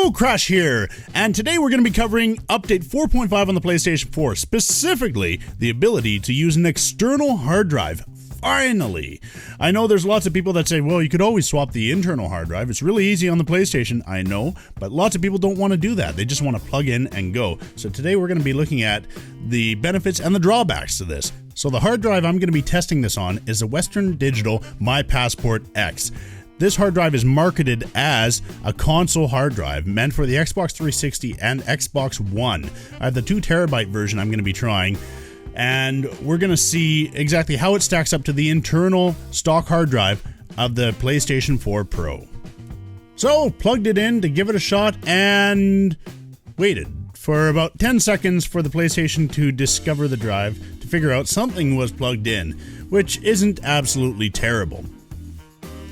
Hello, Crash here, and today we're going to be covering Update 4.5 on the PlayStation 4, specifically the ability to use an external hard drive. Finally! I know there's lots of people that say, well, you could always swap the internal hard drive. It's really easy on the PlayStation, I know, but lots of people don't want to do that. They just want to plug in and go. So today we're going to be looking at the benefits and the drawbacks to this. So the hard drive I'm going to be testing this on is a Western Digital My Passport X. This hard drive is marketed as a console hard drive meant for the Xbox 360 and Xbox One. I have the 2TB version I'm going to be trying, and we're going to see exactly how it stacks up to the internal stock hard drive of the PlayStation 4 Pro. So, plugged it in to give it a shot and waited for about 10 seconds for the PlayStation to discover the drive to figure out something was plugged in, which isn't absolutely terrible.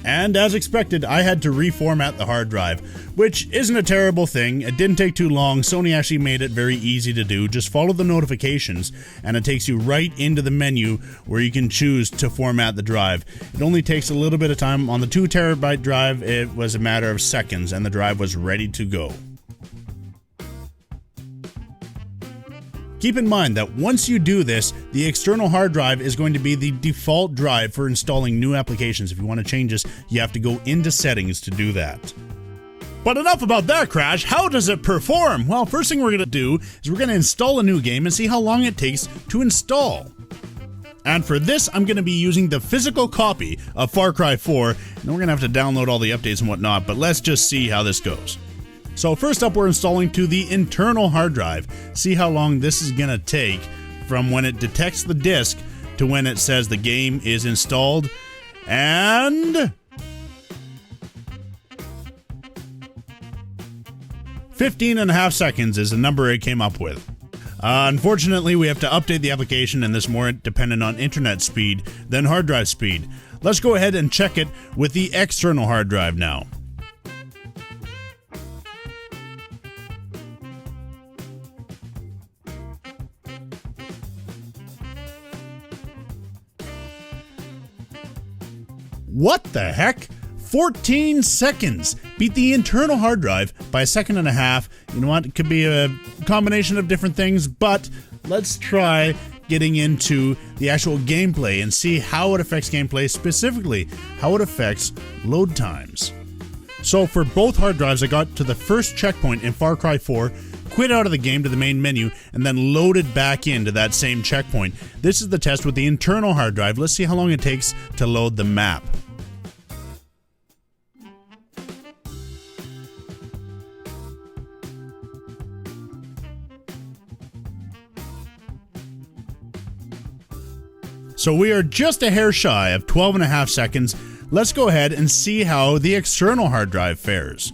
And as expected, I had to reformat the hard drive, which isn't a terrible thing. It didn't take too long. Sony actually made it very easy to do. Just follow the notifications, and it takes you right into the menu where you can choose to format the drive. It only takes a little bit of time. On the 2TB drive, it was a matter of seconds, and the drive was ready to go. Keep in mind that once you do this, the external hard drive is going to be the default drive for installing new applications. If you want to change this, you have to go into settings to do that. But enough about that, Crash. How does it perform? Well, first thing we're going to do is we're going to install a new game and see how long it takes to install. And for this, I'm going to be using the physical copy of Far Cry 4, and we're going to have to download all the updates and whatnot, but let's just see how this goes. So first up, we're installing to the internal hard drive. See how long this is going to take from when it detects the disk to when it says the game is installed. And 15.5 seconds is the number it came up with. Unfortunately, we have to update the application, and this is more dependent on internet speed than hard drive speed. Let's go ahead and check it with the external hard drive now. What the heck? 14 seconds! Beat the internal hard drive by 1.5 seconds. You know what? It could be a combination of different things, but let's try getting into the actual gameplay and see how it affects gameplay, specifically how it affects load times. So for both hard drives, I got to the first checkpoint in Far Cry 4, quit out of the game to the main menu, and then loaded back into that same checkpoint. This is the test with the internal hard drive. Let's see how long it takes to load the map. So we are just a hair shy of 12.5 seconds. Let's go ahead and see how the external hard drive fares.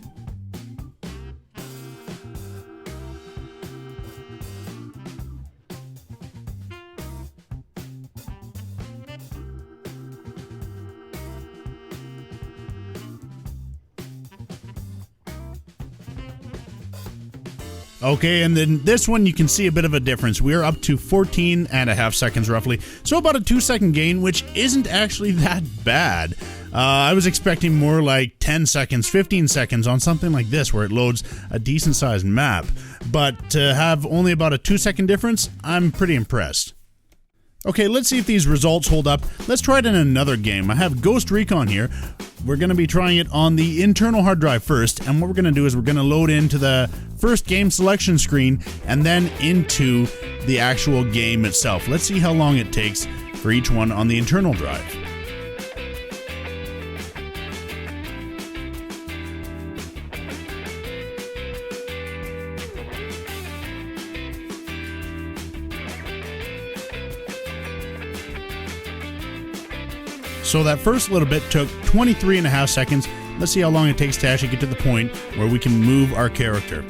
Okay, and then this one you can see a bit of a difference. We're up to 14.5 seconds roughly, so about a 2-second gain, which isn't actually that bad. I was expecting more like 10 seconds, 15 seconds on something like this where it loads a decent sized map, but to have only about a 2-second difference, I'm pretty impressed. Okay, let's see if these results hold up. Let's try it in another game. I have Ghost Recon here. We're going to be trying it on the internal hard drive first, and what we're going to do is we're going to load into the first game selection screen and then into the actual game itself. Let's see how long it takes for each one on the internal drive. So that first little bit took 23.5 seconds. Let's see how long it takes to actually get to the point where we can move our character.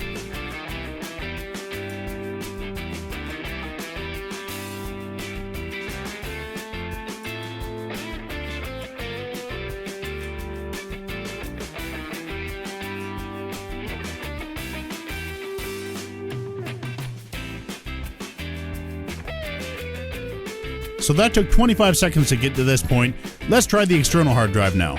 So that took 25 seconds to get to this point. Let's try the external hard drive now.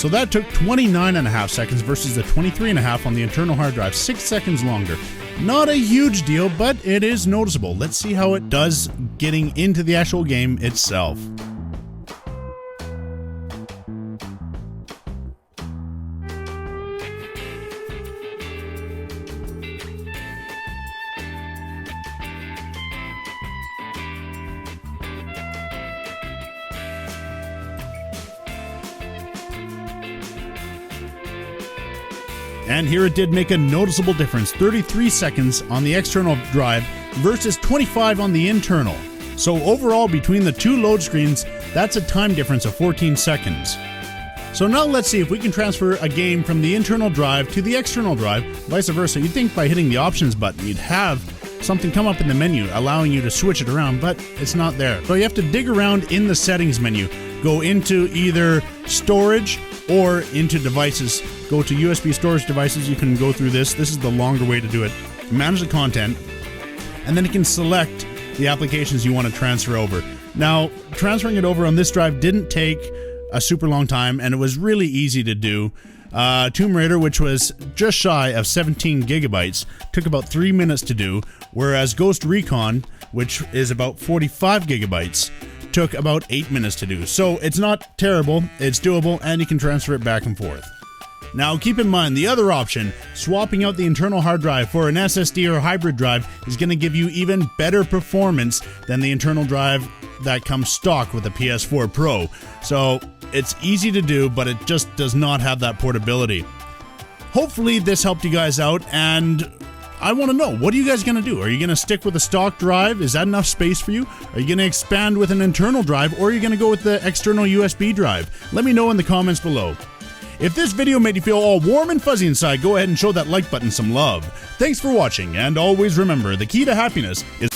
So that took 29.5 seconds versus the 23.5 on the internal hard drive, 6 seconds longer. Not a huge deal, but it is noticeable. Let's see how it does getting into the actual game itself. And here it did make a noticeable difference, 33 seconds on the external drive versus 25 on the internal. So overall, between the two load screens, that's a time difference of 14 seconds. So now let's see if we can transfer a game from the internal drive to the external drive, vice versa. You'd think by hitting the options button, you'd have something come up in the menu allowing you to switch it around, but it's not there. So you have to dig around in the settings menu, go into either storage or into devices. Go to USB storage devices. You can go through this. This is the longer way to do it. Manage the content, and then you can select the applications you want to transfer over. Now, transferring it over on this drive didn't take a super long time, and it was really easy to do. Tomb Raider, which was just shy of 17 gigabytes, took about 3 minutes to do, whereas Ghost Recon, which is about 45 gigabytes, took about 8 minutes to do. So it's not terrible, it's doable, and you can transfer it back and forth. Now keep in mind, the other option, swapping out the internal hard drive for an SSD or hybrid drive, is going to give you even better performance than the internal drive that comes stock with the PS4 Pro. So it's easy to do, but it just does not have that portability. Hopefully this helped you guys out, and I want to know, what are you guys going to do? Are you going to stick with a stock drive? Is that enough space for you? Are you going to expand with an internal drive, or are you going to go with the external USB drive? Let me know in the comments below. If this video made you feel all warm and fuzzy inside, go ahead and show that like button some love. Thanks for watching, and always remember, the key to happiness is